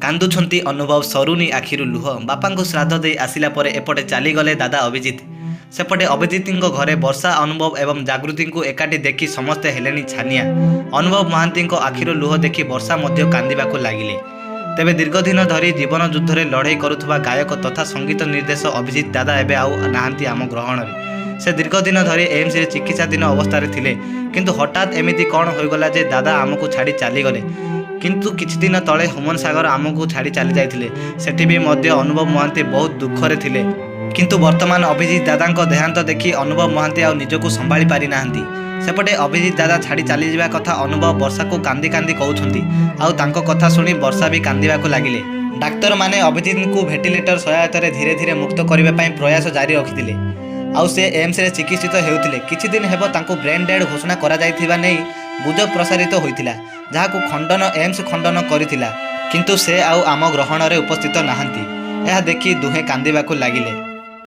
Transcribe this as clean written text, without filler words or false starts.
କାନ୍ଦୁଛନ୍ତି ଅନୁଭବ, ସରୁନି ଆଖିରୁ ଲୁହ। ବାପାଙ୍କୁ ଶ୍ରାଦ୍ଧ ଦେଇ ଆସିଲା ପରେ ଏପଟେ ଚାଲିଗଲେ ଦାଦା ଅଭିଜିତ। ସେପଟେ ଅଭିଜିତଙ୍କ ଘରେ ବର୍ଷା, ଅନୁଭବ ଏବଂ ଜାଗୃତିଙ୍କୁ ଏକାଠି ଦେଖି ସମସ୍ତେ ହେଲେଣି ଛାନିଆ। ଅନୁଭବ ମହାନ୍ତିଙ୍କ ଆଖିରୁ ଲୁହ ଦେଖି ବର୍ଷା ମଧ୍ୟ କାନ୍ଦିବାକୁ ଲାଗିଲେ। ତେବେ ଦୀର୍ଘଦିନ ଧରି ଜୀବନ ଯୁଦ୍ଧରେ ଲଢ଼େଇ କରୁଥିବା ଗାୟକ ତଥା ସଙ୍ଗୀତ ନିର୍ଦ୍ଦେଶ ଅଭିଜିତ ଦାଦା ଏବେ ଆଉ ନାହାନ୍ତି ଆମ ଗ୍ରହଣରେ। ସେ ଦୀର୍ଘଦିନ ଧରି ଏମ୍ସରେ ଚିକିତ୍ସାଧୀନ ଅବସ୍ଥାରେ ଥିଲେ। କିନ୍ତୁ ହଠାତ୍ ଏମିତି କ'ଣ ହୋଇଗଲା ଯେ ଦାଦା ଆମକୁ ଛାଡ଼ି ଚାଲିଗଲେ। କିନ୍ତୁ କିଛି ଦିନ ତଳେ ହୁମନ ସାଗର ଆମକୁ ଛାଡ଼ି ଚାଲି ଯାଇଥିଲେ। ସେଠି ବି ମଧ୍ୟ ଅନୁଭବ ମହାନ୍ତି ବହୁତ ଦୁଃଖରେ ଥିଲେ। କିନ୍ତୁ ବର୍ତ୍ତମାନ ଅଭିଜିତ ଦାଦାଙ୍କ ଦେହାନ୍ତ ଦେଖି ଅନୁଭବ ମହାନ୍ତି ଆଉ ନିଜକୁ ସମ୍ଭାଳି ପାରିନାହାନ୍ତି। ସେପଟେ ଅଭିଜିତ ଦାଦା ଛାଡ଼ି ଚାଲିଯିବା କଥା ଅନୁଭବ ବର୍ଷାକୁ କାନ୍ଦି କାନ୍ଦି କହୁଛନ୍ତି। ଆଉ ତାଙ୍କ କଥା ଶୁଣି ବର୍ଷା ବି କାନ୍ଦିବାକୁ ଲାଗିଲେ। ଡାକ୍ତରମାନେ ଅଭିଜିତଙ୍କୁ ଭେଣ୍ଟିଲେଟର ସହାୟତାରେ ଧୀରେ ଧୀରେ ମୁକ୍ତ କରିବା ପାଇଁ ପ୍ରୟାସ ଜାରି ରଖିଥିଲେ। ଆଉ ସେ ଏମ୍ସରେ ଚିକିତ୍ସିତ ହେଉଥିଲେ। କିଛି ଦିନ ହେବ ତାଙ୍କୁ ବ୍ରେନ୍ ଡେଡ୍ ଘୋଷଣା କରାଯାଇଥିବା ନେଇ ଗୁଜବ ପ୍ରସାରିତ ହୋଇଥିଲା, ଯାହାକୁ ଏମ୍ସ ଖଣ୍ଡନ କରିଥିଲା। କିନ୍ତୁ ସେ ଆଉ ଆମ ଗ୍ରହଣରେ ଉପସ୍ଥିତ ନାହାନ୍ତି। ଏହା ଦେଖି ଦୁହେଁ କାନ୍ଦିବାକୁ ଲାଗିଲେ।